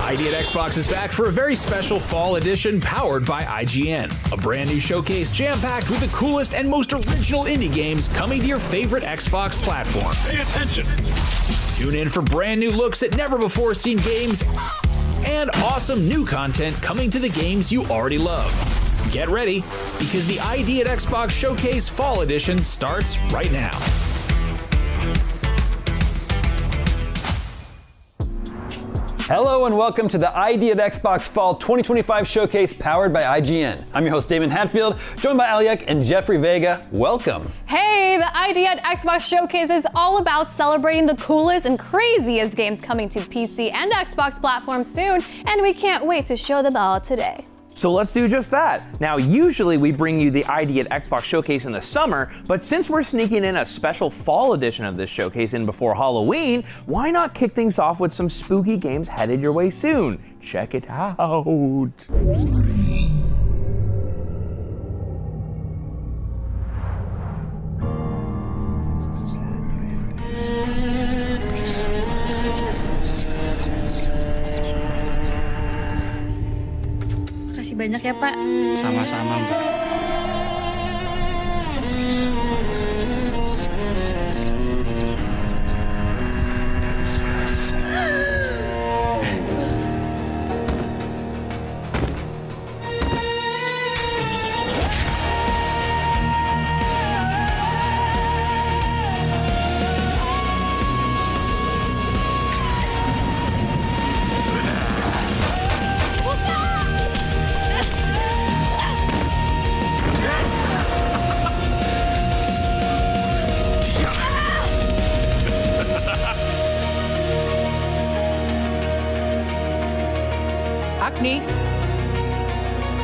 ID at Xbox is back for a very special fall edition powered by IGN. A brand new showcase jam-packed with the coolest and most original indie games coming to your favorite Xbox platform. Pay attention! Tune in for brand new looks at never-before-seen games and awesome new content coming to the games you already love. Get ready, because the ID at Xbox Showcase Fall Edition starts right now. Hello and welcome to the ID at Xbox Fall 2025 Showcase powered by IGN. I'm your host Damon Hatfield, joined by Aliak and Jeffrey Vega. Welcome. Hey, the ID at Xbox Showcase is all about celebrating the coolest and craziest games coming to PC and Xbox platforms soon, and we can't wait to show them all today. So let's do just that. Now, usually we bring you the ID at Xbox Showcase in the summer, but since we're sneaking in a special fall edition of this showcase in before Halloween, why not kick things off with some spooky games headed your way soon? Check it out. Makasih banyak ya, Pak. Sama-sama, Mbak. Nih,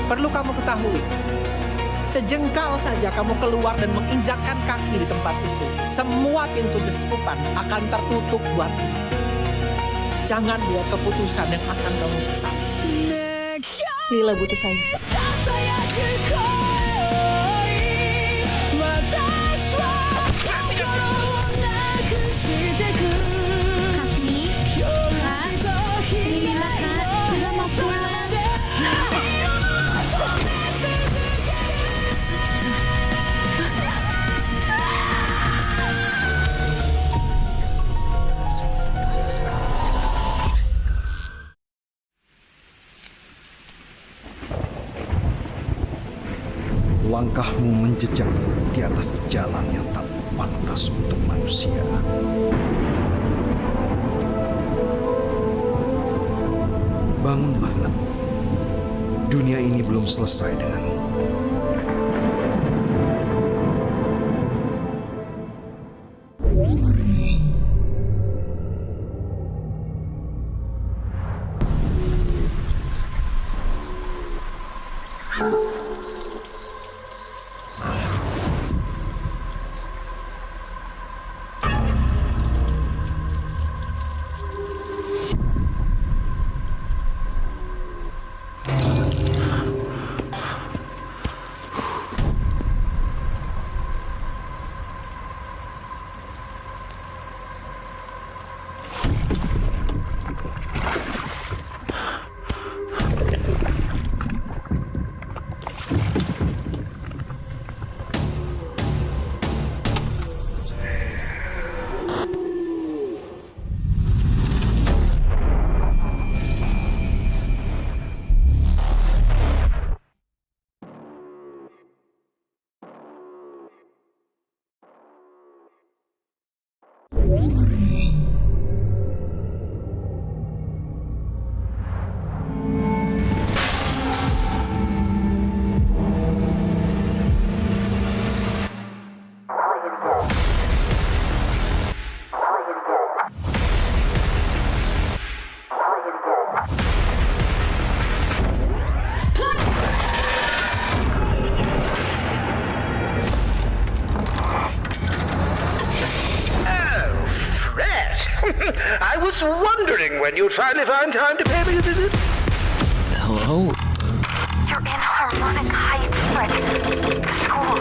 perlu kamu ketahui, sejengkal saja kamu keluar dan menginjakkan kaki di tempat itu, semua pintu deskupan akan tertutup buatmu. Jangan buat keputusan yang akan kamu sesali. Lila butuh saya. Langkahmu menjejak di atas jalan yang tak pantas untuk manusia. Bangunlah, Nak. Dunia ini belum selesai denganmu. I was wondering when you'd finally find time to pay me a visit. Hello? You're in Harmonic Heights, Fred. The school.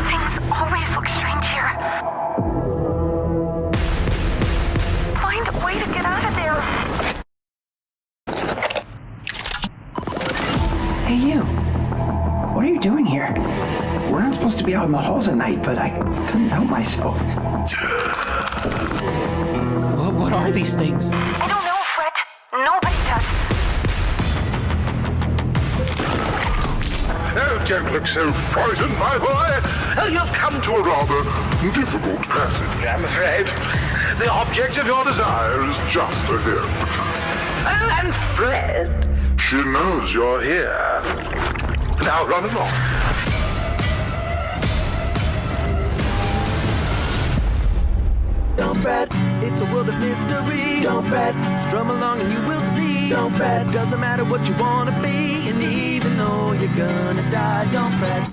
Things always look strange here. Find a way to get out of there. Hey, you. What are you doing here? We're not supposed to be out in the halls at night, but I couldn't help myself. What are these things? I don't know, Fred. Nobody does. Oh, don't look so frightened, my boy. You've come to a rather difficult passage, I'm afraid. The object of your desire is just ahead. Oh, and Fred, she knows you're here. Now run along. Don't fret, it's a world of mystery. Don't fret, strum along and you will see. Don't fret, doesn't matter what you wanna be. And even though you're gonna die, don't fret.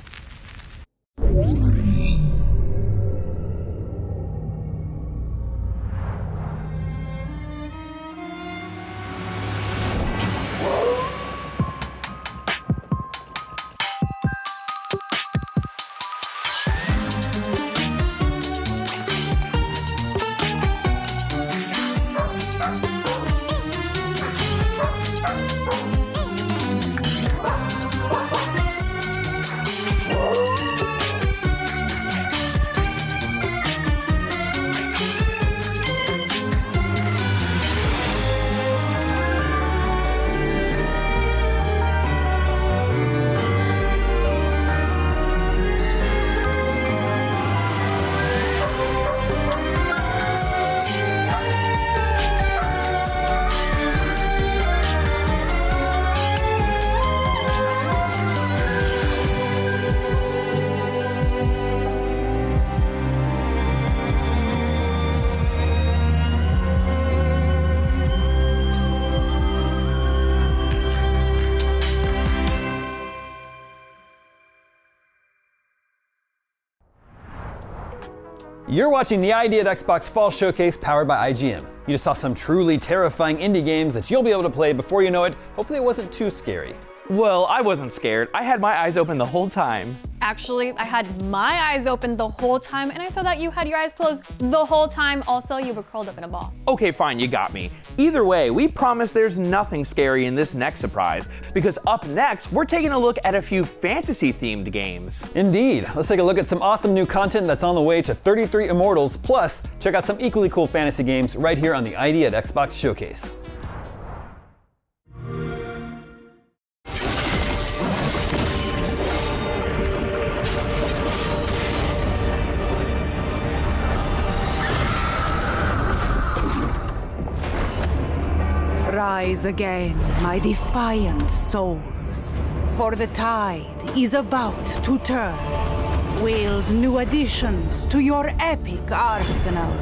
You're watching the ID at Xbox Fall Showcase powered by IGN. You just saw some truly terrifying indie games that you'll be able to play before you know it. Hopefully it wasn't too scary. Well, I wasn't scared. I had my eyes open the whole time. Actually, I had my eyes open the whole time, and I saw that you had your eyes closed the whole time. Also, you were curled up in a ball. Okay, fine, you got me. Either way, we promise there's nothing scary in this next surprise, because up next, we're taking a look at a few fantasy-themed games. Indeed. Let's take a look at some awesome new content that's on the way to 33 Immortals, plus check out some equally cool fantasy games right here on the ID at Xbox Showcase. Rise again, my defiant souls, for the tide is about to turn. Wield new additions to your epic arsenal.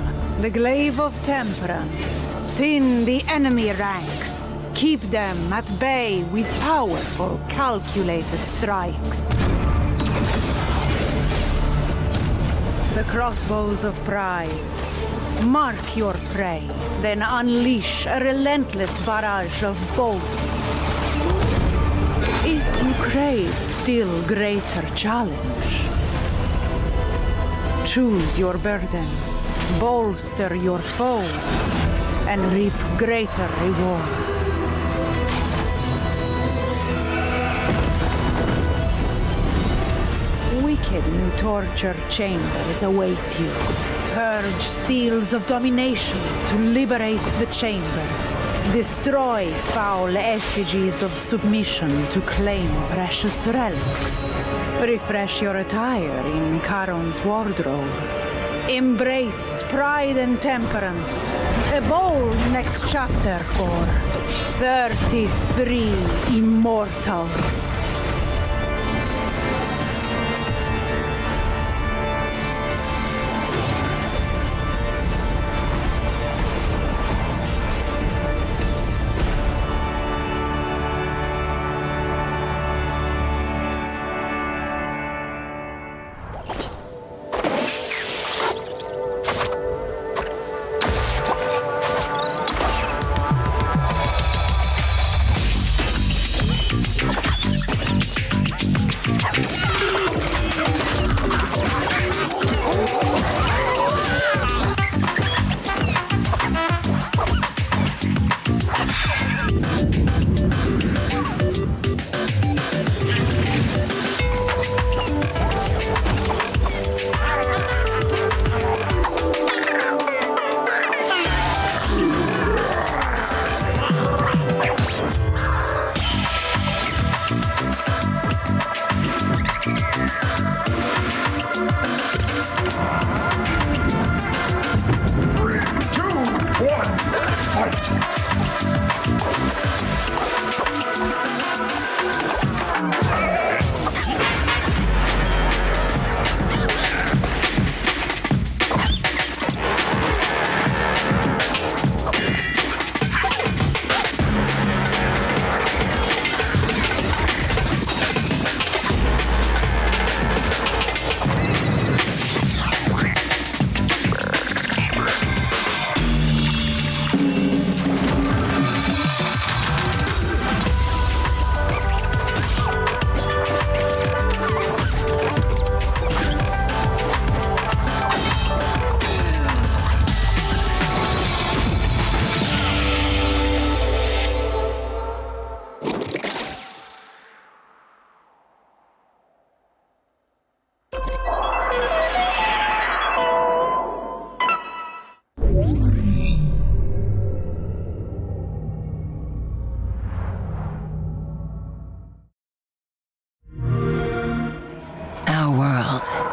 The glaive of temperance. Thin the enemy ranks. Keep them at bay with powerful, calculated strikes. The crossbows of pride. Mark your prey, then unleash a relentless barrage of bolts. If you crave still greater challenge, choose your burdens, bolster your foes, and reap greater rewards. Wicked new torture chambers await you. Purge seals of domination to liberate the chamber. Destroy foul effigies of submission to claim precious relics. Refresh your attire in Charon's wardrobe. Embrace pride and temperance. A bold next chapter for 33 Immortals.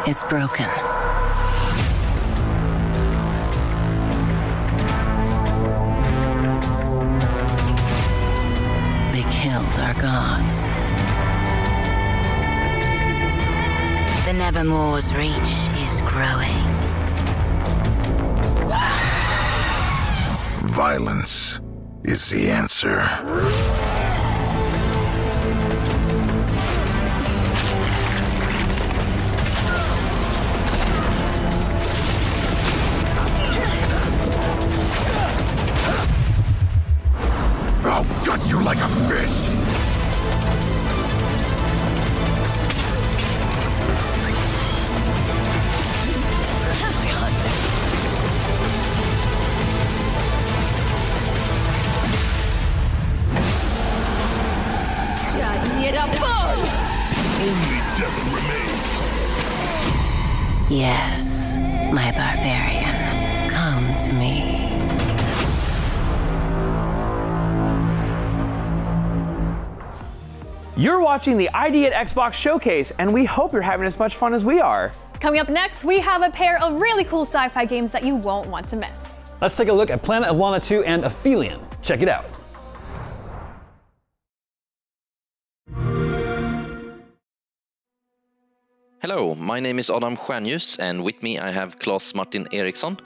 Is broken. They killed our gods. The Nevermore's reach is growing. Violence is the answer. Yes, my barbarian, come to me. You're watching the ID at Xbox Showcase, and we hope you're having as much fun as we are. Coming up next, we have a pair of really cool sci-fi games that you won't want to miss. Let's take a look at Planet of Lana 2 and Aphelion. Check it out. Hello, my name is Adam Stjernljus, and with me I have Claes Martin Eriksson,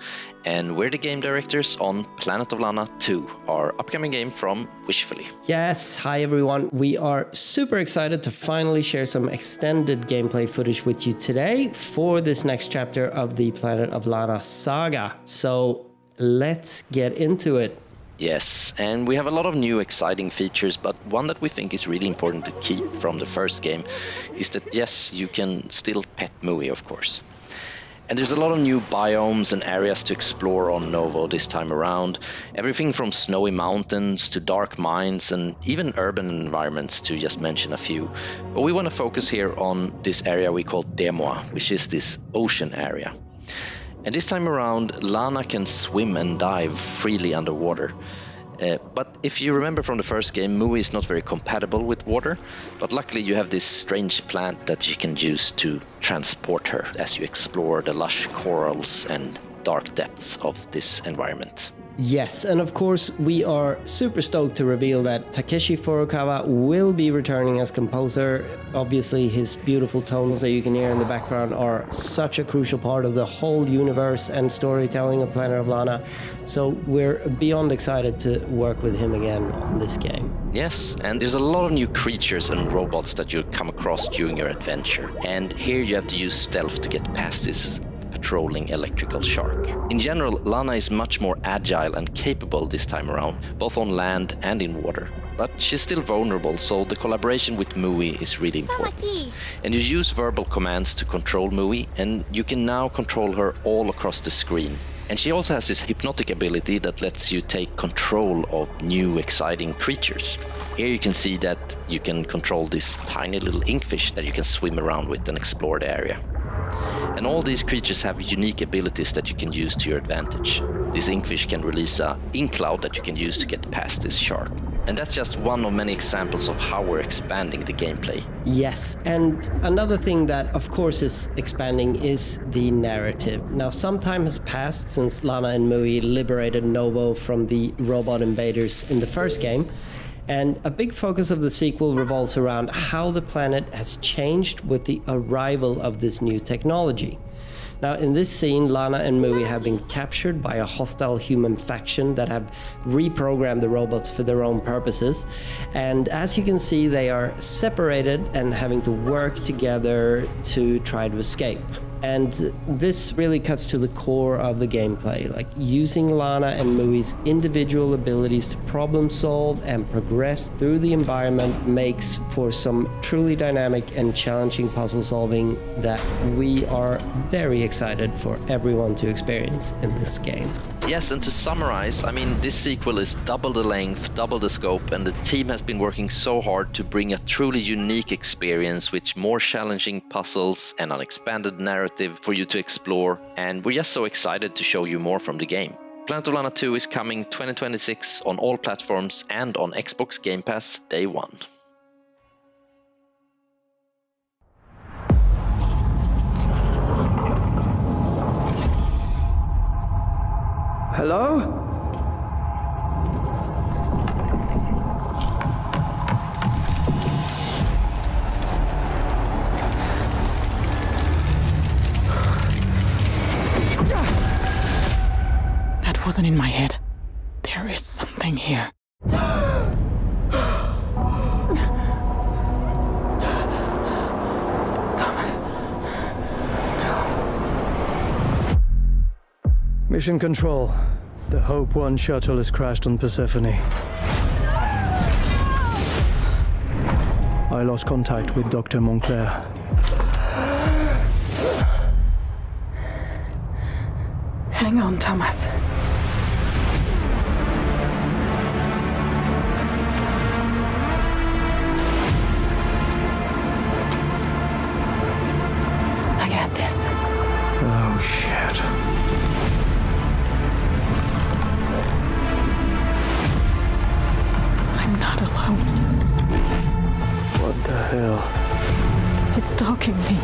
and we're the game directors on Planet of Lana 2, our upcoming game from Wishfully. Yes, hi everyone. We are super excited to finally share some extended gameplay footage with you today for this next chapter of the Planet of Lana saga. So let's get into it. Yes, and we have a lot of new exciting features, but one that we think is really important to keep from the first game is that yes, you can still pet Mui, of course. And there's a lot of new biomes and areas to explore on Novo this time around. Everything from snowy mountains to dark mines and even urban environments, to just mention a few. But we want to focus here on this area we call Demoa, which is this ocean area. And this time around, Lana can swim and dive freely underwater. But if you remember from the first game, Mui is not very compatible with water, but luckily you have this strange plant that you can use to transport her as you explore the lush corals and dark depths of this environment. Yes, and of course we are super stoked to reveal that Takeshi Furukawa will be returning as composer. Obviously his beautiful tones that you can hear in the background are such a crucial part of the whole universe and storytelling of Planet of Lana. So we're beyond excited to work with him again on this game. Yes, and there's a lot of new creatures and robots that you'll come across during your adventure. And here you have to use stealth to get past this patrolling electrical shark. In general, Lana is much more agile and capable this time around, both on land and in water. But she's still vulnerable, so the collaboration with Mui is really important. And you use verbal commands to control Mui, and you can now control her all across the screen. And she also has this hypnotic ability that lets you take control of new exciting creatures. Here you can see that you can control this tiny little inkfish that you can swim around with and explore the area. And all these creatures have unique abilities that you can use to your advantage. This inkfish can release an ink cloud that you can use to get past this shark. And that's just one of many examples of how we're expanding the gameplay. Yes, and another thing that of course is expanding is the narrative. Now some time has passed since Lana and Mui liberated Novo from the robot invaders in the first game. And a big focus of the sequel revolves around how the planet has changed with the arrival of this new technology. Now, in this scene, Lana and Mui have been captured by a hostile human faction that have reprogrammed the robots for their own purposes. And as you can see, they are separated and having to work together to try to escape. And this really cuts to the core of the gameplay, like using Lana and Mui's individual abilities to problem solve and progress through the environment makes for some truly dynamic and challenging puzzle solving that we are very excited for everyone to experience in this game. Yes, and to summarize, I mean, this sequel is double the length, double the scope, and the team has been working so hard to bring a truly unique experience with more challenging puzzles and an expanded narrative for you to explore, and we're just so excited to show you more from the game. Planet of Lana 2 is coming 2026 on all platforms and on Xbox Game Pass day one. Hello? That wasn't in my head. There is something here. Mission Control. The Hope 1 shuttle has crashed on Persephone. I lost contact with Dr. Monclair. Hang on, Thomas. I got this. Oh, shit. I'm not alone. What the hell? It's stalking me.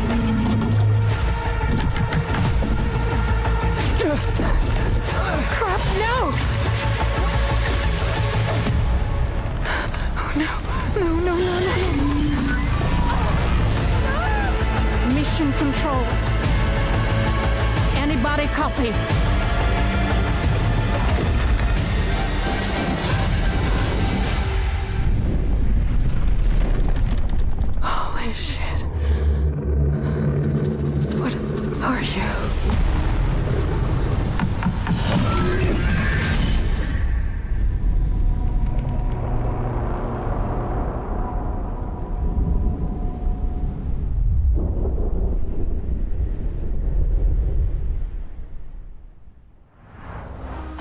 Crap, no! Oh, no. No, no, no, no. Mission control. Anybody copy? Holy shit. What are you?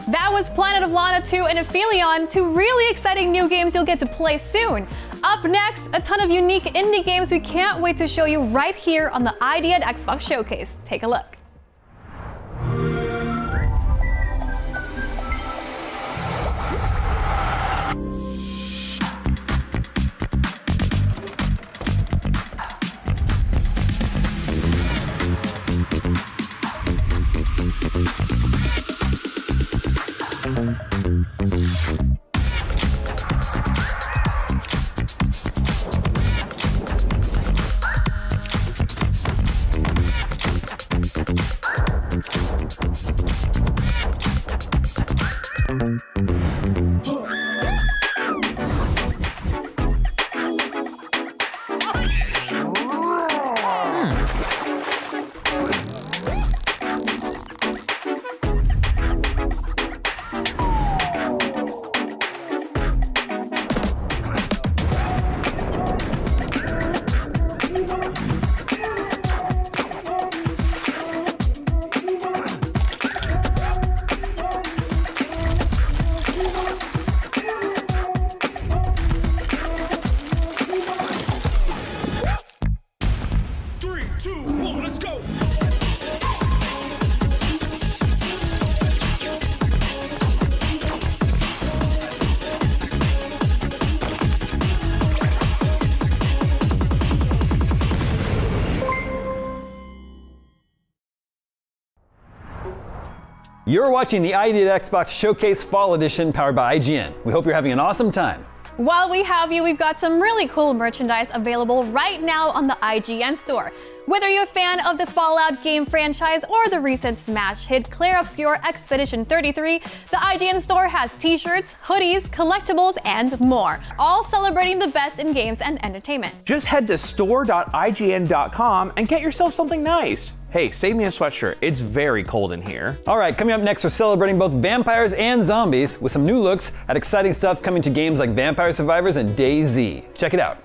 That was Planet of Lana 2 and Aphelion, two really exciting new games you'll get to play soon. Up next, a ton of unique indie games we can't wait to show you right here on the ID at Xbox Showcase. Take a look. You're watching the ID at Xbox Showcase Fall Edition powered by IGN. We hope you're having an awesome time. While we have you, we've got some really cool merchandise available right now on the IGN store. Whether you're a fan of the Fallout game franchise or the recent smash hit Clair Obscur Expedition 33, the IGN store has t-shirts, hoodies, collectibles, and more, all celebrating the best in games and entertainment. Just head to store.ign.com and get yourself something nice. Hey, save me a sweatshirt. It's very cold in here. All right, coming up next, we're celebrating both vampires and zombies with some new looks at exciting stuff coming to games like Vampire Survivors and DayZ. Check it out.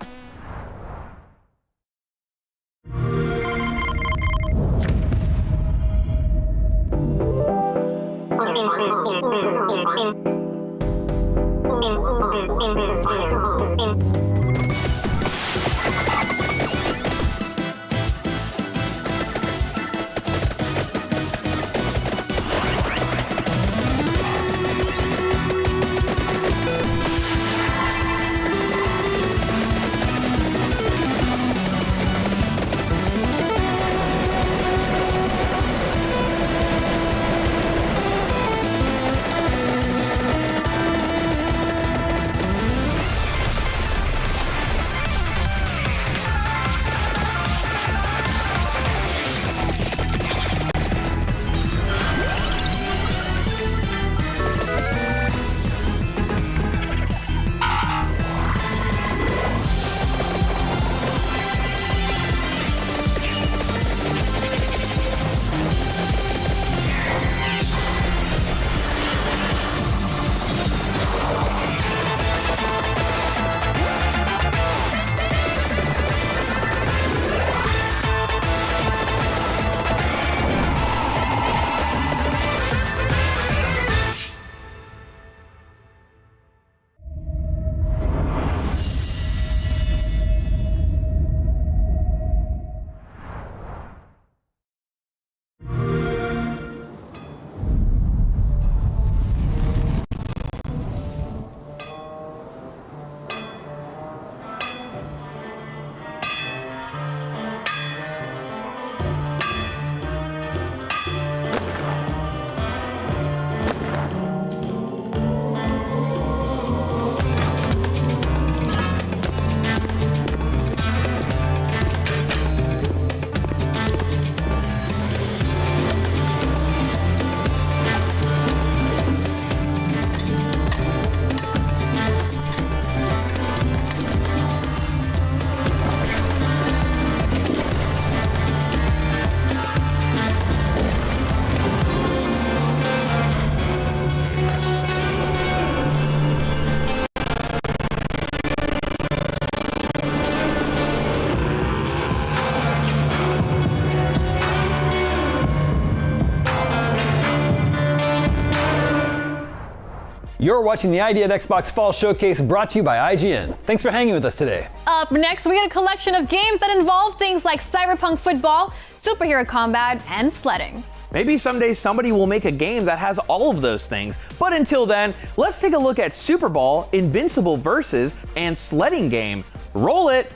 You're watching the Idea at Xbox Fall Showcase brought to you by IGN. Thanks for hanging with us today. Up next, we get a collection of games that involve things like cyberpunk football, superhero combat, and sledding. Maybe someday somebody will make a game that has all of those things. But until then, let's take a look at Super Ball, Invincible Versus, and Sledding Game. Roll it!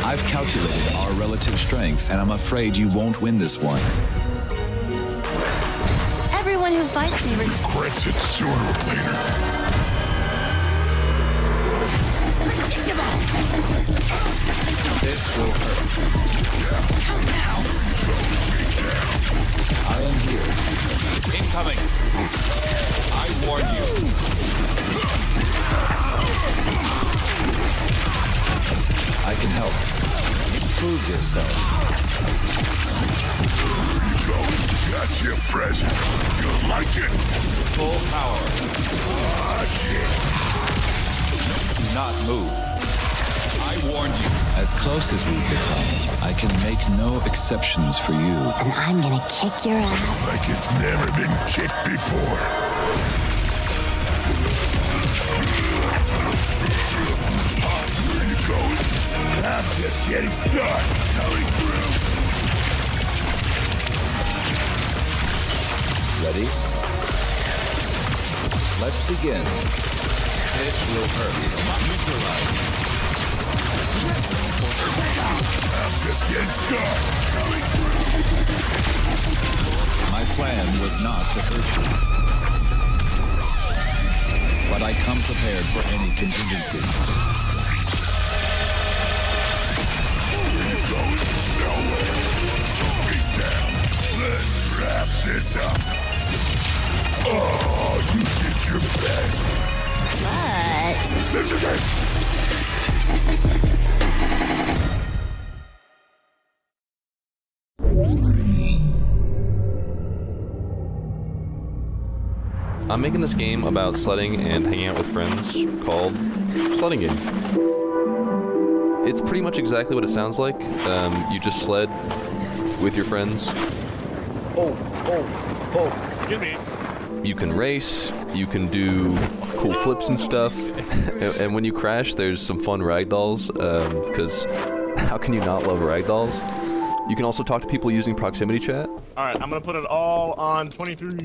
I've calculated our relative strengths, and I'm afraid you won't win this one. Everyone who fights me regrets it sooner or later. This will hurt. Come now. I am here. Incoming. I warned you. I can help. Prove yourself. Here you go. Got your present. You'll like it. Full power. Ah, shit. Do not move. I warned you. As close as we've become, I can make no exceptions for you. And I'm gonna kick your ass. Like it's never been kicked before. Where you going? I'm just getting started. Coming through. Ready? Let's begin. This will hurt. Neutralize. I'm just getting started. Coming through. My plan was not to hurt you. But I come prepared for any contingency. Where you going? Nowhere. Get down. Let's wrap this up. Oh, you did your best. What? This is it. I'm making this game about sledding and hanging out with friends called Sledding Game. It's pretty much exactly what it sounds like. You just sled with your friends. Give me. You can race, you can do cool flips and stuff, and when you crash, there's some fun ragdolls, because how can you not love ragdolls? You can also talk to people using proximity chat. Alright, I'm gonna put it all on 23.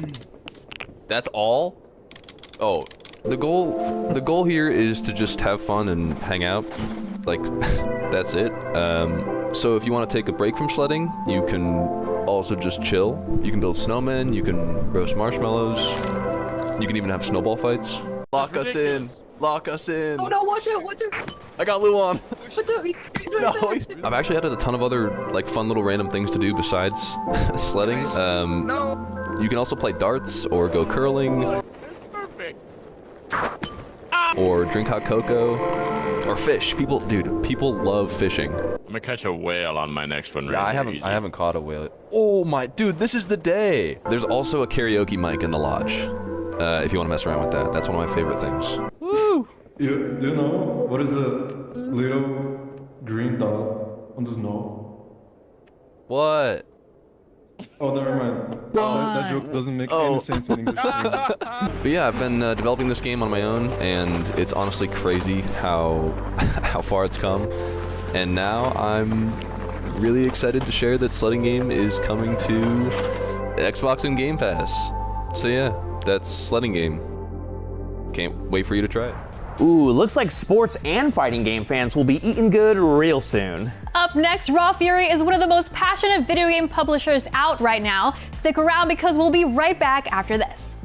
That's all? Oh, the goal here is to just have fun and hang out. Like, that's it. So if you want to take a break from sledding, you can also just chill. You can build snowmen, you can roast marshmallows, you can even have snowball fights. Lock us in. Lock us in. Oh no, watch out, watch out. I got Luan. Watch out, he's right there. I've actually added a ton of other like fun little random things to do besides sledding. You can also play darts or go curling. Perfect. Or drink hot cocoa. Or fish. People love fishing. I'm gonna catch a whale on my next one. Yeah, I haven't caught a whale. Oh my, dude, this is the day. There's also a karaoke mic in the lodge. If you want to mess around with that, that's one of my favorite things. Woo! Do you know what is a little green dot on the snow? What? Oh, never mind. That joke doesn't make any sense in English. But yeah, I've been developing this game on my own, and it's honestly crazy how far it's come. And now I'm really excited to share that Sledding Game is coming to Xbox and Game Pass. So yeah, that's Sledding Game. Can't wait for you to try it. Ooh, looks like sports and fighting game fans will be eating good real soon. Up next, Raw Fury is one of the most passionate video game publishers out right now. Stick around because we'll be right back after this.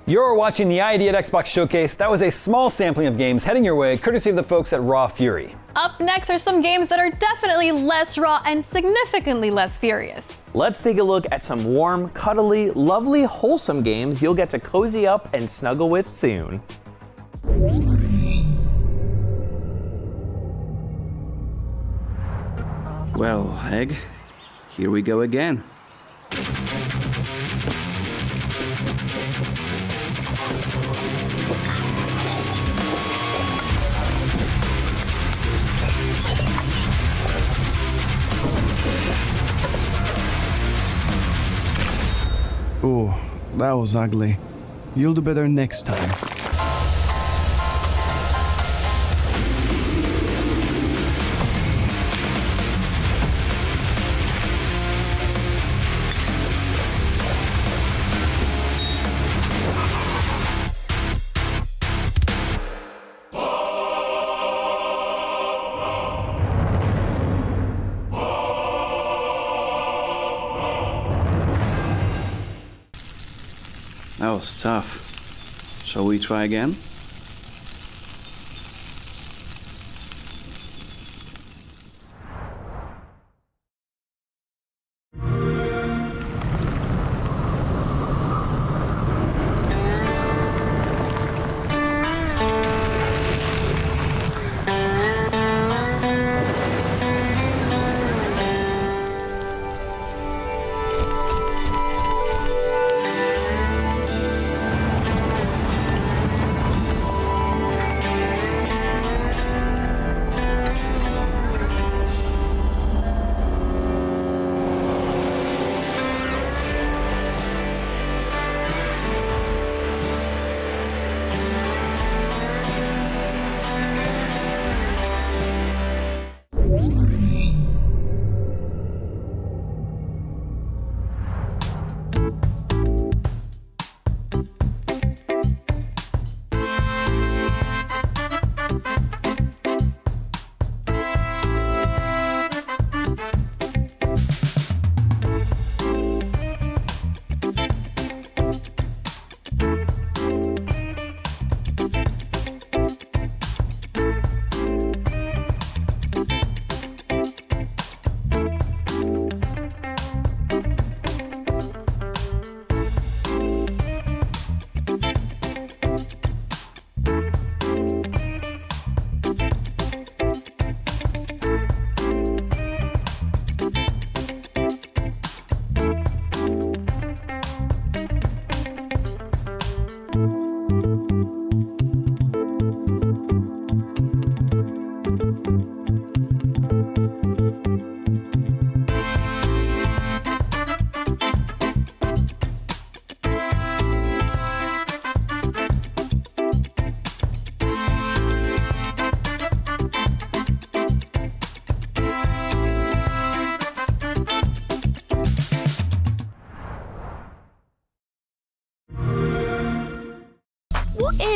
You're watching the ID at Xbox Showcase. That was a small sampling of games heading your way, courtesy of the folks at Raw Fury. Up next are some games that are definitely less raw and significantly less furious. Let's take a look at some warm, cuddly, lovely, wholesome games you'll get to cozy up and snuggle with soon. Well, Egg, here we go again. Ooh, that was ugly. You'll do better next time. That was tough. Shall we try again?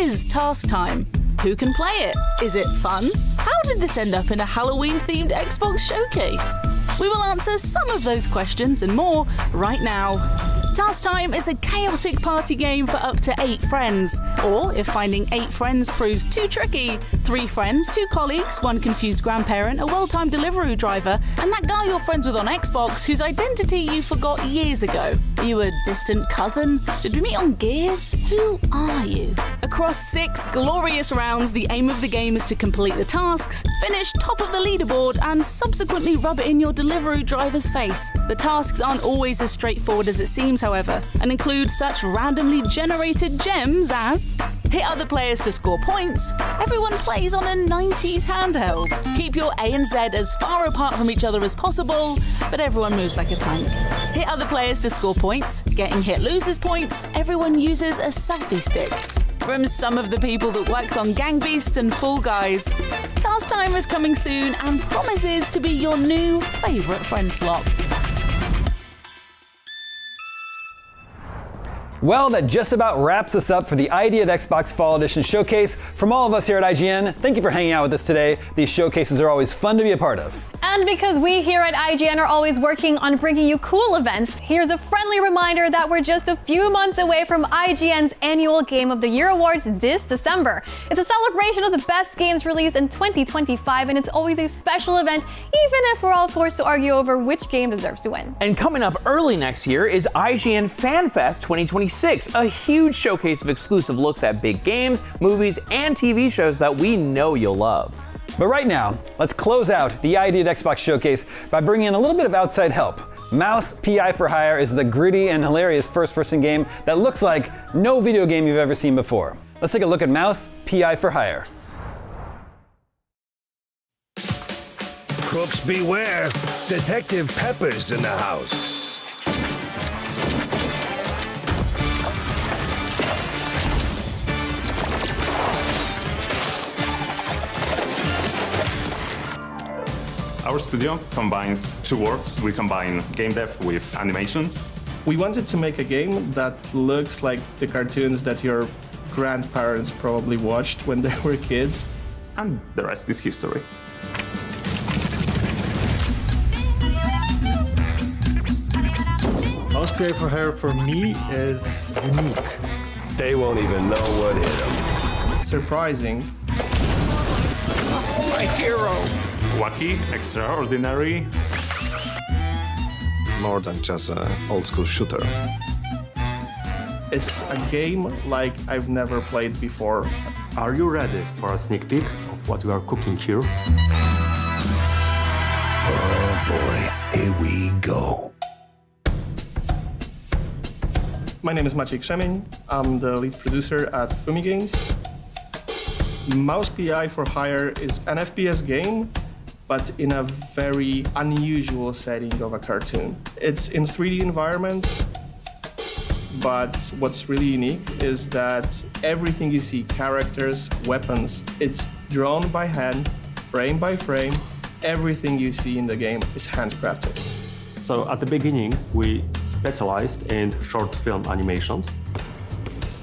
is Task Time? Who can play it? Is it fun? How did this end up in a Halloween-themed Xbox showcase? We will answer some of those questions and more right now. Task Time is a chaotic party game for up to 8 friends. Or, if finding 8 friends proves too tricky, 3 friends, 2 colleagues, 1 confused grandparent, a well-timed Deliveroo driver, and that guy you're friends with on Xbox whose identity you forgot years ago. Are you a distant cousin? Did we meet on Gears? Who are you? Across 6 glorious rounds, the aim of the game is to complete the tasks, finish top of the leaderboard, and subsequently rub it in your Deliveroo driver's face. The tasks aren't always as straightforward as it seems, however, and include such randomly generated gems as hit other players to score points. Everyone plays on a 90s handheld. Keep your A and Z as far apart from each other as possible, but everyone moves like a tank. Hit other players to score points. Getting hit loses points. Everyone uses a selfie stick. From some of the people that worked on Gang Beasts and Fall Guys, Task Time is coming soon and promises to be your new favourite friend slot. Well, that just about wraps us up for the ID at Xbox Fall Edition Showcase. From all of us here at IGN, thank you for hanging out with us today. These showcases are always fun to be a part of. And because we here at IGN are always working on bringing you cool events, here's a friendly reminder that we're just a few months away from IGN's annual Game of the Year Awards this December. It's a celebration of the best games released in 2025, and it's always a special event, even if we're all forced to argue over which game deserves to win. And coming up early next year is IGN FanFest 2026, a huge showcase of exclusive looks at big games, movies, and TV shows that we know you'll love. But right now, let's close out the ID at Xbox Showcase by bringing in a little bit of outside help. Mouse PI for Hire is the gritty and hilarious first-person game that looks like no video game you've ever seen before. Let's take a look at Mouse PI for Hire. Crooks beware! Detective Pepper's in the house. Our studio combines 2 worlds. We combine game dev with animation. We wanted to make a game that looks like the cartoons that your grandparents probably watched when they were kids. And the rest is history. Mouse PI for Hire for me is unique. They won't even know what hit them. Surprising. My hero! Wacky, extraordinary. More than just an old-school shooter. It's a game like I've never played before. Are you ready for a sneak peek of what we are cooking here? Oh boy, here we go. My name is Maciej Krzemień. I'm the lead producer at Fumi Games. Mouse PI for Hire is an FPS game, but in a very unusual setting of a cartoon. It's in 3D environment, but what's really unique is that everything you see, characters, weapons, it's drawn by hand, frame by frame. Everything you see in the game is handcrafted. So at the beginning, we specialized in short film animations.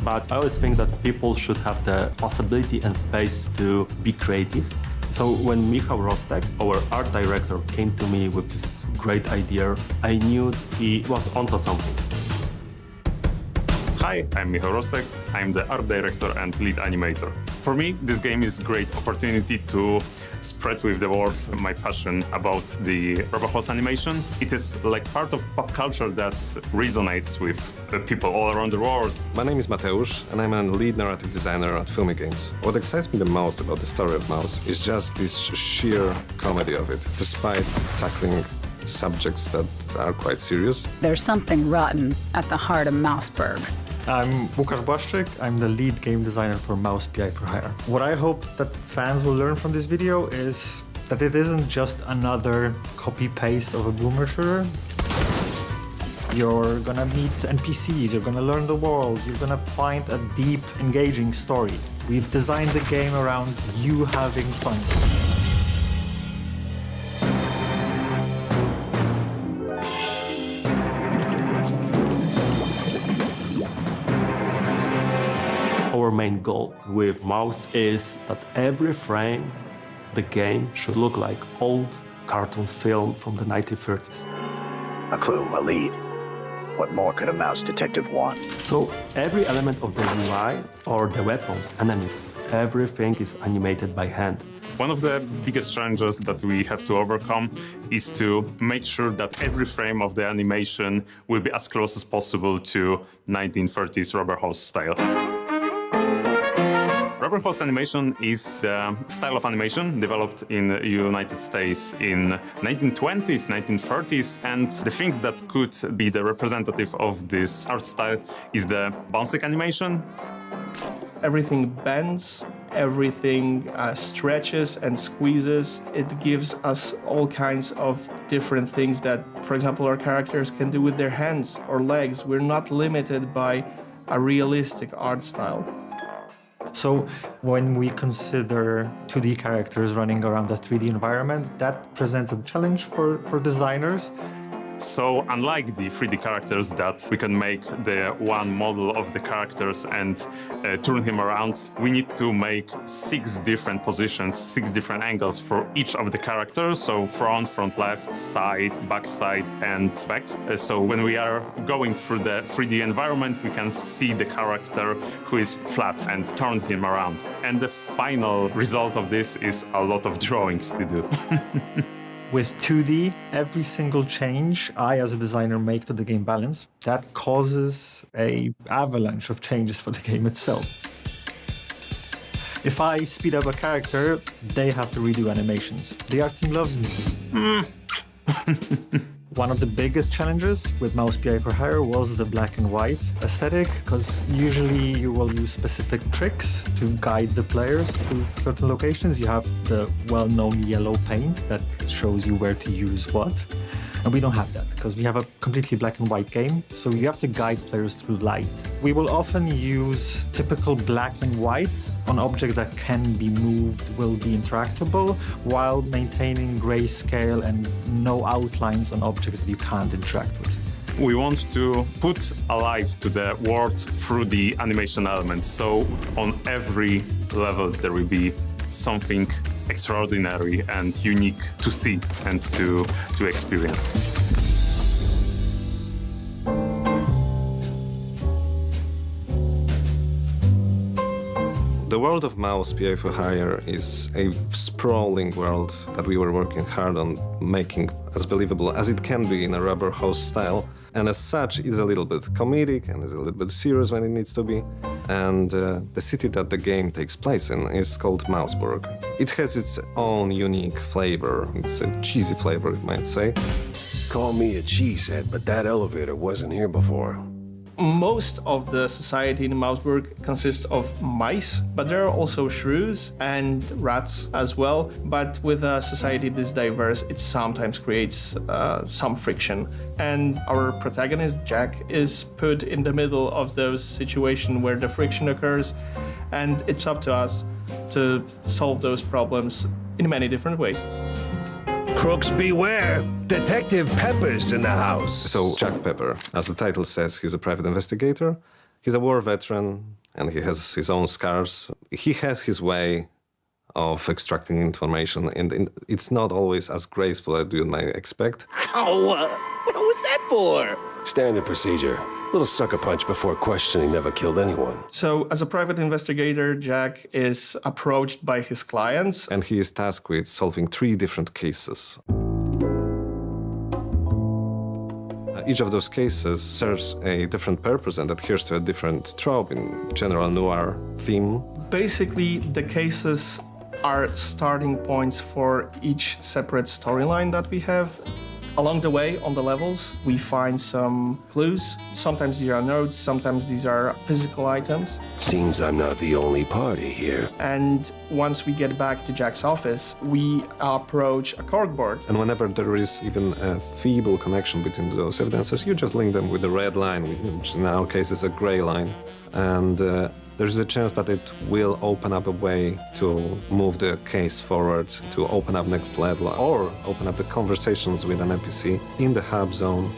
But I always think that people should have the possibility and space to be creative. So when Michał Rostek, our art director, came to me with this great idea, I knew he was onto something. Hi, I'm Michał Rostek. I'm the art director and lead animator. For me, this game is a great opportunity to spread with the world my passion about the RoboHouse animation. It is like part of pop culture that resonates with people all around the world. My name is Mateusz, and I'm a lead narrative designer at Fumi Games. What excites me the most about the story of Mouse is just this sheer comedy of it, despite tackling subjects that are quite serious. There's something rotten at the heart of Mouseburg. I'm Łukasz Błaszczyk. I'm the lead game designer for Mouse PI for Hire. What I hope that fans will learn from this video is that it isn't just another copy-paste of a boomer shooter. You're gonna meet NPCs, you're gonna learn the world, you're gonna find a deep, engaging story. We've designed the game around you having fun. Our main goal with Mouse is that every frame of the game should look like old cartoon film from the 1930s. A clue, a lead. What more could a mouse detective want? So every element of the UI or the weapons, enemies, everything is animated by hand. One of the biggest challenges that we have to overcome is to make sure that every frame of the animation will be as close as possible to 1930s rubber hose style. Rubber hose animation is the style of animation developed in the United States in 1920s, 1930s, and the things that could be the representative of this art style is the bouncing animation. Everything bends, everything stretches and squeezes. It gives us all kinds of different things that, for example, our characters can do with their hands or legs. We're not limited by a realistic art style. So when we consider 2D characters running around a 3D environment, that presents a challenge for designers. So unlike the 3D characters that we can make the one model of the characters and turn him around, we need to make 6 different positions, 6 different angles for each of the characters. So front, left, side, back side, and back. So when we are going through the 3D environment, we can see the character who is flat and turn him around. And the final result of this is a lot of drawings to do. With 2D, every single change I, as a designer, make to the game balance, that causes an avalanche of changes for the game itself. If I speed up a character, they have to redo animations. The art team loves me. One of the biggest challenges with Mouse PI for Hire was the black and white aesthetic, because usually you will use specific tricks to guide the players through certain locations. You have the well-known yellow paint that shows you where to use what. And we don't have that, because we have a completely black and white game, so you have to guide players through light. We will often use typical black and white on objects that can be moved, will be interactable, while maintaining grayscale and no outlines on objects that you can't interact with. We want to put a life to the world through the animation elements. So on every level there will be something extraordinary and unique to see and to experience. The world of Mouse PI for Hire is a sprawling world that we were working hard on making as believable as it can be in a rubber hose style. And as such, it's a little bit comedic and is a little bit serious when it needs to be. And the city that the game takes place in is called Mouseburg. It has its own unique flavor. It's a cheesy flavor, you might say. Call me a cheesehead, but that elevator wasn't here before. Most of the society in Mouseburg consists of mice, but there are also shrews and rats as well. But with a society this diverse, it sometimes creates some friction. And our protagonist, Jack, is put in the middle of those situations where the friction occurs, and it's up to us to solve those problems in many different ways. Crooks beware! Detective Pepper's in the house. So Jack Pepper, as the title says, he's a private investigator. He's a war veteran and he has his own scars. He has his way of extracting information, and it's not always as graceful as you might expect. Ow! What was that for? Standard procedure. Little sucker punch before questioning never killed anyone. So, as a private investigator, Jack is approached by his clients. And he is tasked with solving 3 different cases. Each of those cases serves a different purpose and adheres to a different trope in general noir theme. Basically, the cases are starting points for each separate storyline that we have. Along the way, on the levels, we find some clues. Sometimes these are notes, sometimes these are physical items. Seems I'm not the only party here. And once we get back to Jack's office, we approach a corkboard. And whenever there is even a feeble connection between those evidences, you just link them with a red line, which in our case is a gray line. And there's a chance that it will open up a way to move the case forward, to open up next level, or open up the conversations with an NPC in the hub zone.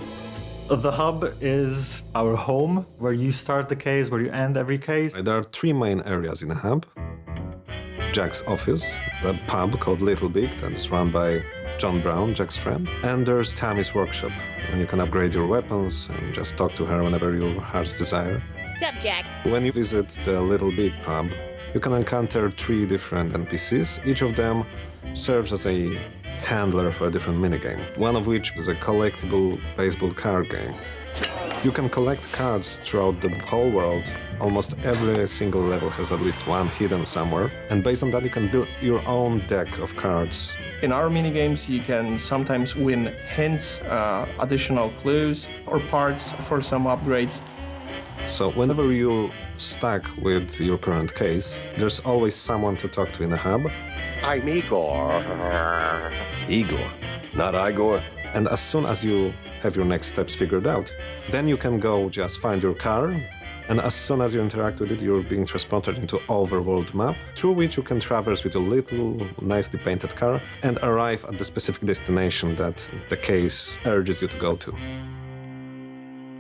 The hub is our home, where you start the case, where you end every case. There are 3 main areas in a hub. Jack's office, the pub called Little Big that is run by John Brown, Jack's friend. And there's Tammy's workshop, when you can upgrade your weapons and just talk to her whenever your heart's desire. Sup, Jack? When you visit the Little Big pub, you can encounter 3 different NPCs. Each of them serves as a handler for a different minigame, one of which is a collectible baseball card game. You can collect cards throughout the whole world. Almost every single level has at least one hidden somewhere, and based on that you can build your own deck of cards. In our minigames, you can sometimes win hints, additional clues, or parts for some upgrades. So whenever you're stuck with your current case, there's always someone to talk to in the hub. I'm Igor. Igor, not Igor. And as soon as you have your next steps figured out, then you can go just find your car, and as soon as you interact with it, you're being transported into overworld map, through which you can traverse with a little nicely painted car and arrive at the specific destination that the case urges you to go to.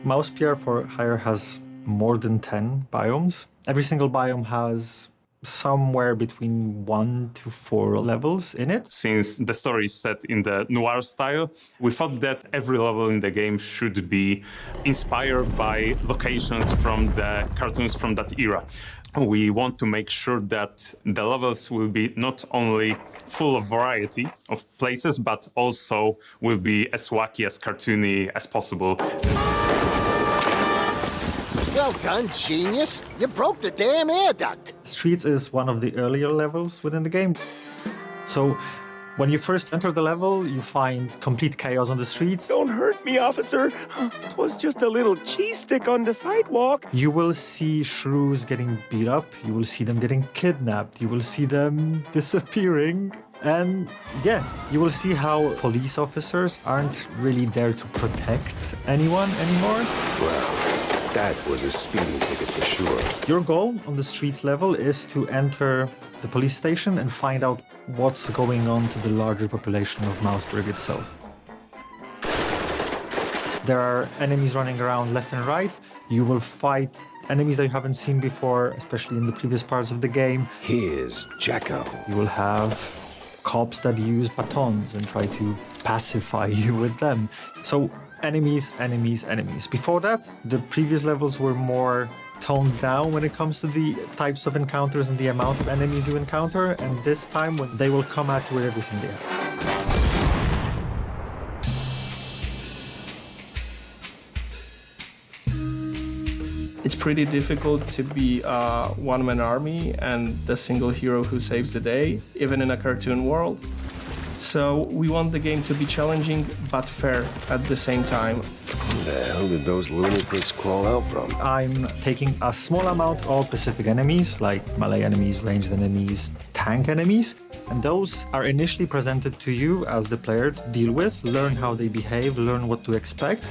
Mouse PR for Hire has more than 10 biomes. Every single biome has somewhere between 1 to 4 levels in it. Since the story is set in the noir style, we thought that every level in the game should be inspired by locations from the cartoons from that era. We want to make sure that the levels will be not only full of variety of places, but also will be as wacky, as cartoony as possible. Well done, genius. You broke the damn air duct. Streets is one of the earlier levels within the game. So when you first enter the level, you find complete chaos on the streets. Don't hurt me, officer. 'Twas just a little cheese stick on the sidewalk. You will see shrews getting beat up. You will see them getting kidnapped. You will see them disappearing. And yeah, you will see how police officers aren't really there to protect anyone anymore. Well, that was a speeding ticket for sure. Your goal on the streets level is to enter the police station and find out what's going on to the larger population of Mouseburg itself. There are enemies running around left and right. You will fight enemies that you haven't seen before, especially in the previous parts of the game. Here's Jacko. You will have cops that use batons and try to pacify you with them. So enemies, enemies, enemies. Before that, the previous levels were more toned down when it comes to the types of encounters and the amount of enemies you encounter, and this time when they will come at you with everything they have. It's pretty difficult to be a one-man army and the single hero who saves the day, even in a cartoon world. So we want the game to be challenging but fair at the same time. Where the hell did those lunatics crawl out from? I'm taking a small amount of specific enemies, like melee enemies, ranged enemies, tank enemies, and those are initially presented to you as the player to deal with, learn how they behave, learn what to expect,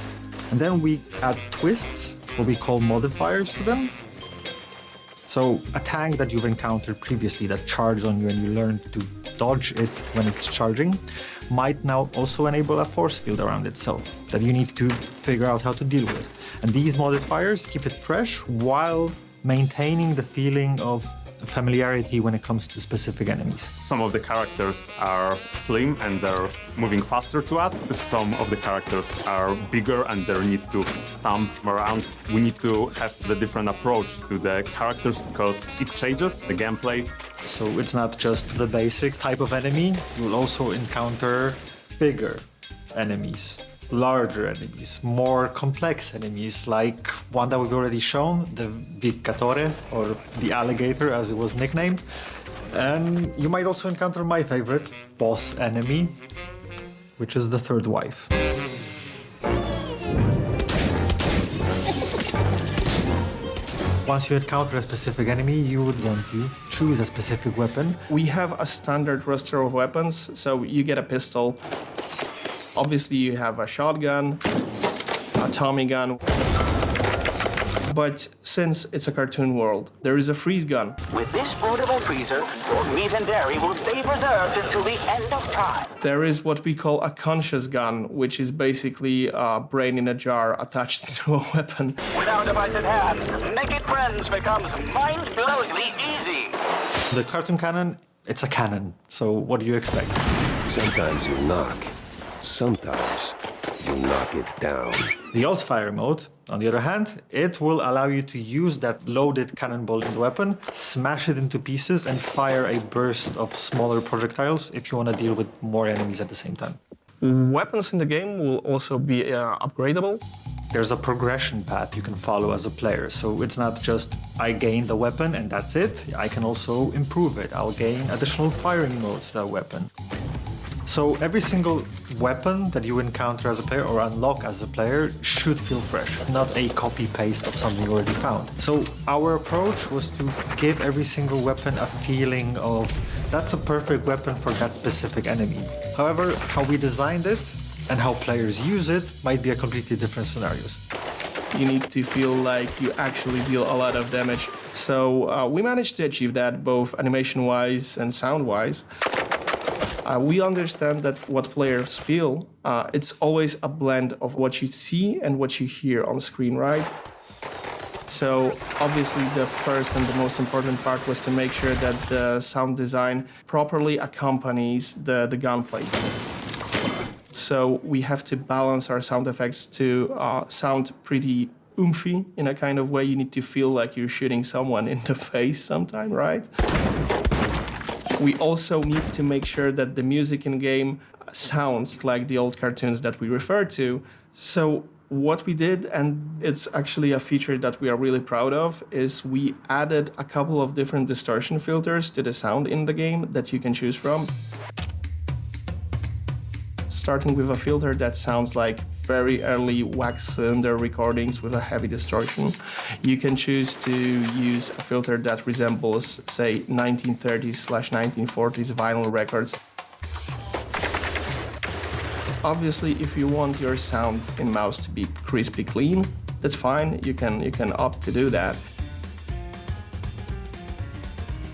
and then we add twists, what we call modifiers to them. So a tank that you've encountered previously that charged on you and you learn to dodge it when it's charging might now also enable a force field around itself that you need to figure out how to deal with. And these modifiers keep it fresh while maintaining the feeling of familiarity when it comes to specific enemies. Some of the characters are slim and they're moving faster to us. Some of the characters are bigger and they need to stomp around. We need to have the different approach to the characters because it changes the gameplay. So it's not just the basic type of enemy, you will also encounter bigger enemies, larger enemies, more complex enemies, like one that we've already shown, the Viccatore, or the alligator as it was nicknamed. And you might also encounter my favorite boss enemy, which is the third wife. Once you encounter a specific enemy, you would want to choose a specific weapon. We have a standard roster of weapons, so you get a pistol. Obviously, you have a shotgun, a Tommy gun. But since it's a cartoon world, there is a freeze gun. With this portable freezer, your meat and dairy will stay preserved until the end of time. There is what we call a conscious gun, which is basically a brain in a jar attached to a weapon. With our device at hand, making friends becomes mind-blowingly easy. The cartoon cannon, it's a cannon, so what do you expect? Sometimes you knock, sometimes you knock it down. The alt fire mode, on the other hand, it will allow you to use that loaded cannonball in the weapon, smash it into pieces, and fire a burst of smaller projectiles if you want to deal with more enemies at the same time. Weapons in the game will also be upgradable. There's a progression path you can follow as a player, so it's not just I gain the weapon and that's it. I can also improve it. I'll gain additional firing modes to that weapon. So every single weapon that you encounter as a player or unlock as a player should feel fresh, not a copy-paste of something you already found. So our approach was to give every single weapon a feeling of that's a perfect weapon for that specific enemy. However, how we designed it and how players use it might be a completely different scenarios. You need to feel like you actually deal a lot of damage. So we managed to achieve that both animation-wise and sound-wise. We understand that what players feel, it's always a blend of what you see and what you hear on screen, right? So obviously the first and the most important part was to make sure that the sound design properly accompanies the gunplay. So we have to balance our sound effects to sound pretty oomphy in a kind of way. You need to feel like you're shooting someone in the face sometime, right? We also need to make sure that the music in game sounds like the old cartoons that we refer to. So what we did, and it's actually a feature that we are really proud of, is we added a couple of different distortion filters to the sound in the game that you can choose from. Starting with a filter that sounds like very early wax cylinder recordings with a heavy distortion. You can choose to use a filter that resembles, say, 1930s/1940s vinyl records. Obviously, if you want your sound in mouse to be crispy clean, that's fine. You can opt to do that.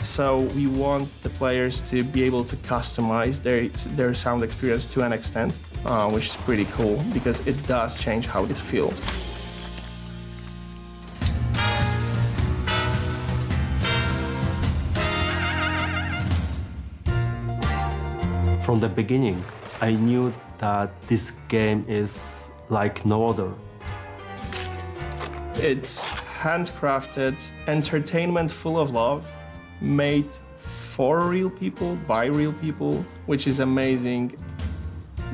So we want the players to be able to customize their sound experience to an extent, which is pretty cool because it does change how it feels. From the beginning, I knew that this game is like no other. It's handcrafted entertainment full of love, made for real people, by real people, which is amazing.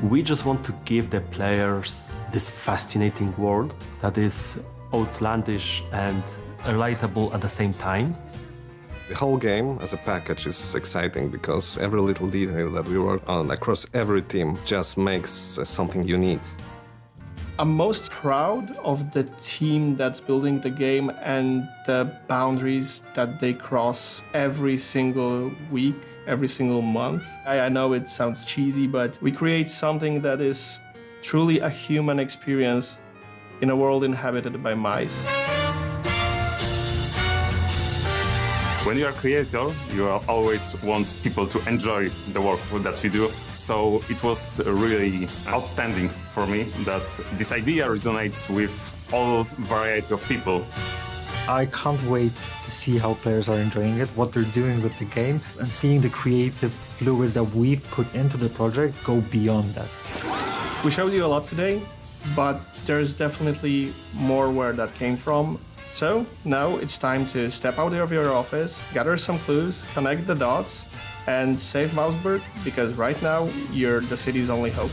We just want to give the players this fascinating world that is outlandish and relatable at the same time. The whole game as a package is exciting because every little detail that we work on across every team just makes something unique. I'm most proud of the team that's building the game and the boundaries that they cross every single week, every single month. I know it sounds cheesy, but we create something that is truly a human experience in a world inhabited by mice. When you are a creator, you always want people to enjoy the work that you do. So it was really outstanding for me that this idea resonates with all variety of people. I can't wait to see how players are enjoying it, what they're doing with the game, and seeing the creative fluids that we've put into the project go beyond that. We showed you a lot today, but there's definitely more where that came from. So now it's time to step out of your office, gather some clues, connect the dots, and save Mouseburg, because right now you're the city's only hope.